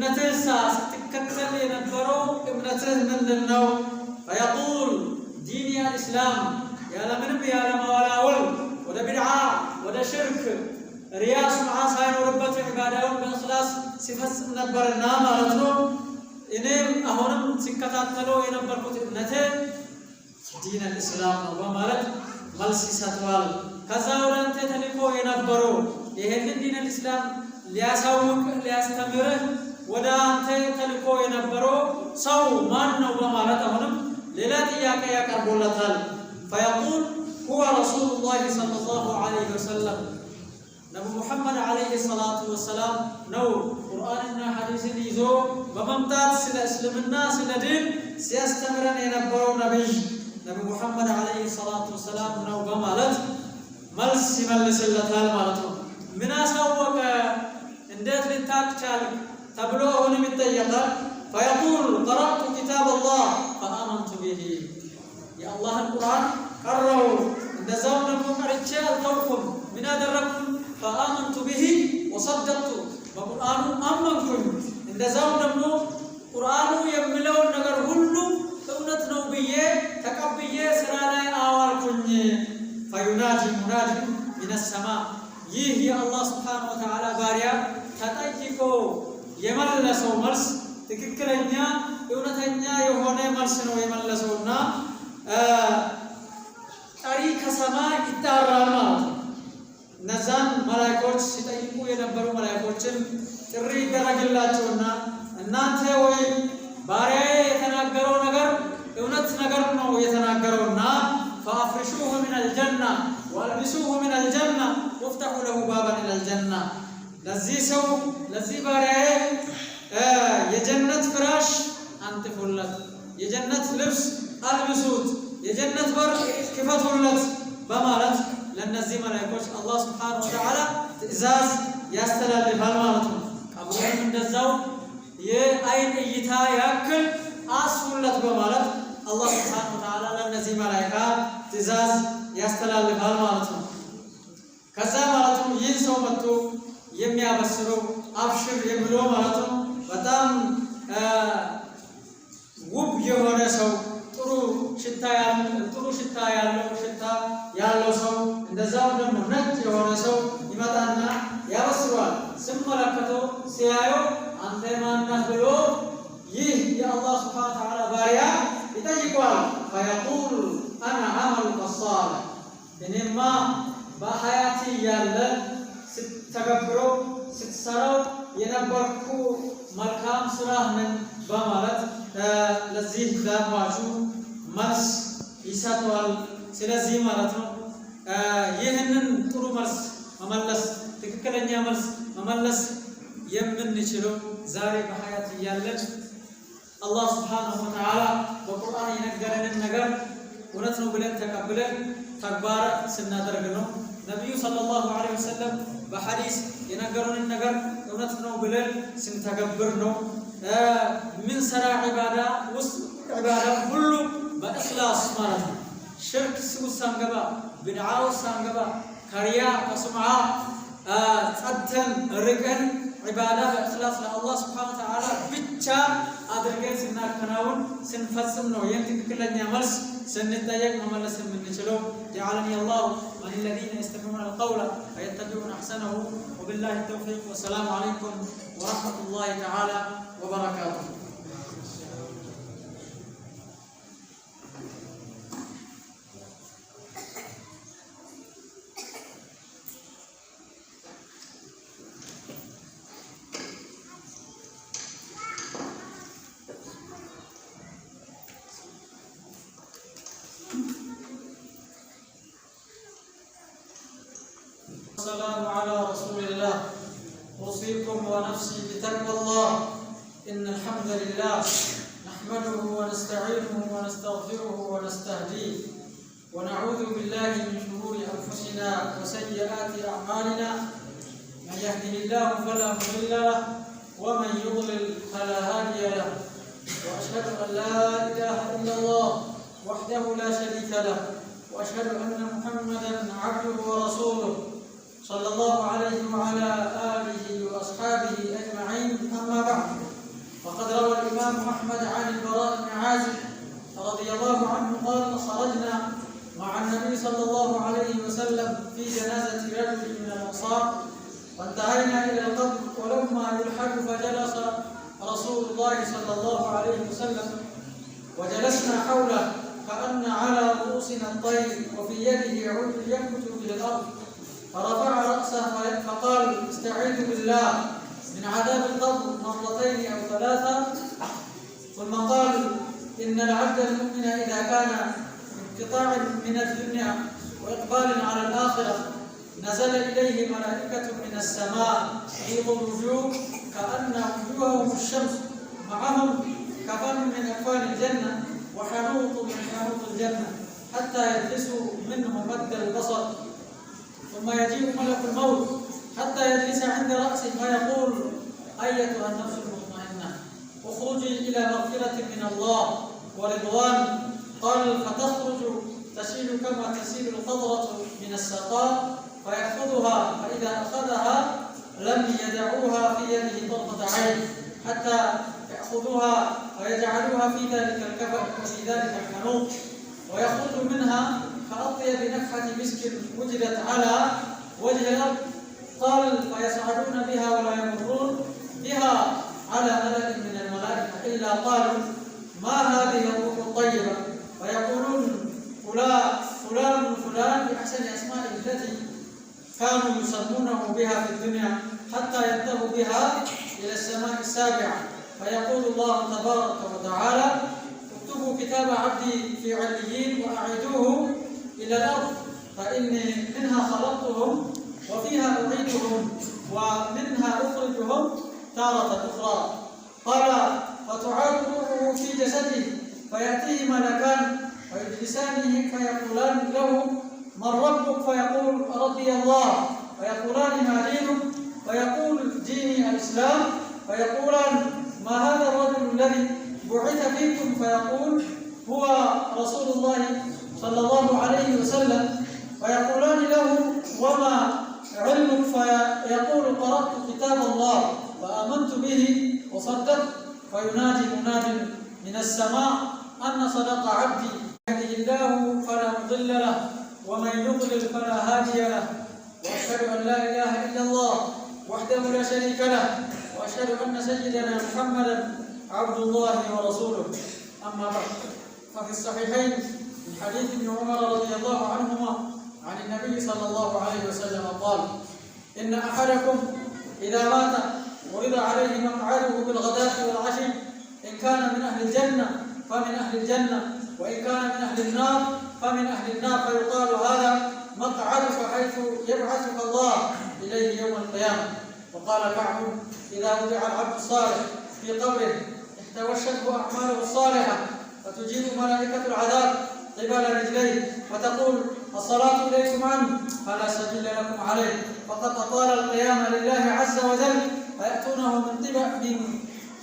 ابنتها ستكتل ينبرو ابنته من النو فيقول ديني الإسلام يا لمن بيا لما ولا ول ولا بدعة ولا شرك رياس مع ساين وربة عبادة بالإخلاص سفس نبر النام رتلو إنهم أهونم سكتات تلو ينبركوت ابنته دين الإسلام ومالك ملسي ستوال كذا ورانت تلقو ينبرو يهن دين الإسلام لياسوك لياستمره ودا أنت تلقو ينبرو سو من ومالك أهونم ليلات إياك يا كربولتال فيقول هو رسول الله صلى الله عليه وسلم نبي محمد عليه الصلاة والسلام نو قرآننا حديث يزو بممتاز سلا اسلام الناس الذين سيستمرن ينبرو نبي محمد عليه الصلاة والسلام نو بمالت ملس ملس اللتال مالتو من أسوق اندت للتاكتال تبلوه نمتيقا فيقول قرأت كتاب الله فآمنت به يا الله القرآن قرأوا نزونكم رجال توكم من هذا الرقم فآمنت به وصدقت وقرآن أمنكم نزونكم قرآن يملون نجر هلو تونت نوبية تكبية سرالاي آوالكم فينادي منادي من السماء يا الله سبحانه وتعالى باريا تتأيكو يملسو مرس تككلنيا እውነተኛ የሆነ መልስ ነው የመለሰውና ታሪክ ከሰማይ ይጣራል ማለት ነው። እነዛን መላእክቶች ሲጠይቁ የነበሩ መላእክቶችን ጥሪ ይደረግላቸውና እናንተ ወይ ባሪያዬ የተናገረው ነገር እውነት ነገር ነው የተናገረውና فافرشوه من الجنة والبسوه من الجنة وافتحوا له بابا إلى الجنة ለዚህ ሰው ለዚህ ባሪያዬ የጀነት ፍራሽ አንጥፉለት የጀነት ልብስ አልብሱት የጀነት በር ክፈቱለት በማለት ለነዚህ መላእክቶች አላህ Subhanahu Wa Ta'ala ትእዛዝ ያስተላልፋል ማለት ነው። ቀብሩን እንደዛው የአይን እይታ ያክል አስፉለት በማለት አላህ Subhanahu Wa Ta'ala ለነዚህ መላእክታ ትእዛዝ ያስተላልፋል ማለት ነው። ከዛ ማለት ነው ይህ ሰው መጥቶ የሚያበስረው አብሽር የሚለው ማለት ነው በጣም ውብ የሆነ ሰው ጥሩ ሽታ ያለው ሰው እንደዛው ደግሞ ነጭ የሆነ ሰው ይመጣና ያበስረዋል። ሲመለከተው ሲያየው አንተ ማን ነህ ብሎ ይህ የአላህ Subhanahu Wa Ta'ala ባሪያ ይጠይቀዋል። فيقول انا عمل الصالح እኔማ በሐያቲ ያለ ስትተገብሮ ስትሰራው የነበርኩ መልካም ስራ ነን በማለት ለዚህ ዳማቹ መልስ ይሰጣል። ስለዚህ ማለት ነው ይህንን ጥሩ መልስ መመለስ ትክክለኛ መልስ መመለስ የምንችለው ዛሬ በሐያት እያለን አላህ Subhanahu Wa Ta'ala በቁርአን የነገረንን ነገር እውነት ነው ብለን ተቀብለን ተግባር ስናደርግ ነው። ነብዩ ሰለላሁ ዐለይሂ ወሰለም በሐዲስ የነገሩንን ነገር እውነት ነው ብለን ስንተገብር ነው። ምን ሰራ ዒባዳ ውስጥ ዒባዳ ሁሉ በእኽላስ ማለት ነው። ሽርክ ውስጥ ሳንገባ ቢድዓ ውስጥ ሳንገባ ከሪያ ከሱምዓ ጸድተን ርቀን ዒባዳ በእኽላስ ለአላህ Subhanahu Wa Ta'ala ብቻ አድርገን ስናከናውን ስንፈጽም ነው ይህን ትክክለኛ መልስ سنتيق مملس من نشلو جعلني الله من الذين يستمعون القول فيتبعون احسنه وبالله التوفيق والسلام عليكم ورحمة الله تعالى وبركاته. السلام على رسول الله. أوصيكم ونفسي بتقوى الله. إن الحمد لله نحمده ونستعينه ونستغفره ونستهديه ونعوذ بالله من شرور أنفسنا وسيئات أعمالنا. من يهده الله فلا مضل له ومن يضلل فلا هادي له. وأشهد أن لا إله إلا الله وحده لا شريك له وأشهد أن محمدا عبده ورسوله صلى الله عليه وعلى آله وأصحابه أجمعين. أما بعد الله صلى الله عليه وسلم وجلسنا حوله كأن على رؤوسنا الطير وفي يده عود ينكت إلى الأرض، فرفع رأسه فقال: استعيذ بالله من عذاب القبر مرتين أو ثلاثة. ثم قال: إن العبد المؤمن إذا كان انقطاع من الدنيا وإقبال على الآخرة نزل إليه ملائكة من السماء بيض الوجوه كأن وجوههم الشمس، معهم كفن من أكفان الجنة وحنوط من حنوط الجنة، حتى يجلسوا منه مد البصر. ثم يجيء ملك الموت حتى يجلس عند رأسه فيقول: أيتها النفس المطمئنة اخرجي إلى مغفرة من الله ورضوان. قال: فتخرج تسيل كما تسيل القطرة من السقاء، فيأخذها، فإذا أخذها لم يدعوها في يده طرفة عين حتى يأخذوها ويجعلوها في ذلك الكفن وفي ذلك الحنوط، ويخرج منها كأطيب نفحة مسك وجدت على وجه الأرض. قال: فيصعدون بها ولا يمرون بها على ملأ من الملائكة إلا قالوا: ما هذه الروح الطيبة؟ فيقولون: فلان فلان بأحسن أسمائه التي كانوا يسمونه بها في الدنيا، حتى ينتهوا بها إلى السماء السابعة. فيقول الله تبارك وتعالى: اكتبوا كتاب عبدي في عليين وأعيدوه إلى الأرض، فإني منها خلقتهم وفيها أعيدهم ومنها أخرجهم تارة أخرى. قال: فتعاد روحه في جسده فيأتيه ملكان ويجلسانه فيقولان له: من ربك؟ فيقول: ربي الله. فيقولان: ما دينك؟ فيقول: ديني الإسلام. فيقولان: ما هذا الرجل الذي بعث فيكم؟ فيقول: هو رسول الله صلى الله عليه وسلم. فيقولان له: وما علمك؟ فيقول: قرأت كتاب الله وآمنت به وصدقت. فينادي مناد من السماء أن صدق عبدي، يهده الله فلا مضل له ومن يضلل فلا هادي له، وأشهد أن لا إله إلا الله وحده لا شريك له، وأشهد أن سيدنا محمدا عبد الله ورسوله. أما بعد، ففي الصحيحين من حديث ابن عمر رضي الله عنهما عن النبي صلى الله عليه وسلم قال: إن أحدكم إذا مات ورد عليه مقعده بالغداة والعشي، إن كان من أهل الجنة فمن أهل الجنة، وإن كان من أهل النار فمن أهل النار، فيقال: هذا مقعدك حيث يبعثك الله إليه يوم القيامة. وقال كعب: إذا وضع العبد الصالح في قبره احتوشته أعماله الصالحة فتجيب ملائكة العذاب قبل رجليه فتقول: الصلاة إليكم عنه فلا سبيل لكم عليه، فقد أطال القيام لله عز وجل. فيأتونه من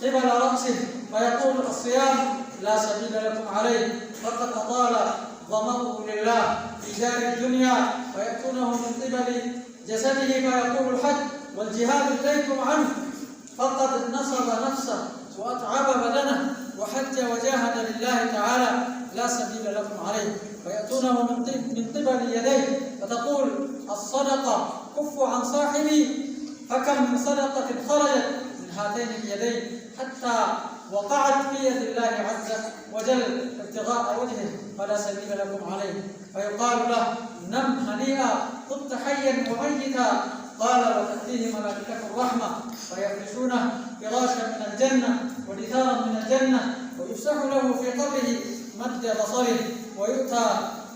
قبل رأسه فيقول: الصيام لا سبيل لكم عليه، فقد أطال ظمأه لله في دار الدنيا. فيأتونه من قبل جسده فيقول: الحج والجهاد إليكم عنه، فقد نصب نفسه وأتعب بدنه وحج وجاهد لله تعالى، لا سبيل لكم عليه. فيأتونه من قبل يديه فتقول: الصدقة كف عن صاحبي، فكم من صدقة خرجت من هاتين اليدين حتى وقعت في يد الله عز وجل ابتغاء وجهه، فلا سبيل لكم عليه. فيقال له: نم هنيئا، كنت حيا وميتا. قال: وتأتيه ملائكة الرحمة فيفرشونه فراشا من الجنة ودثارا من الجنة، ويفسح له في قبره مد بصره، ويؤتى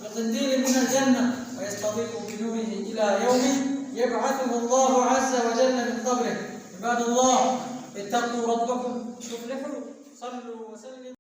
بقنديل من الجنة ويستضيف بنوره إلى يوم يبعثه الله عز وجل من قبره. عباد الله، اتقوا ربكم تفلحوا. صلوا وسلموا.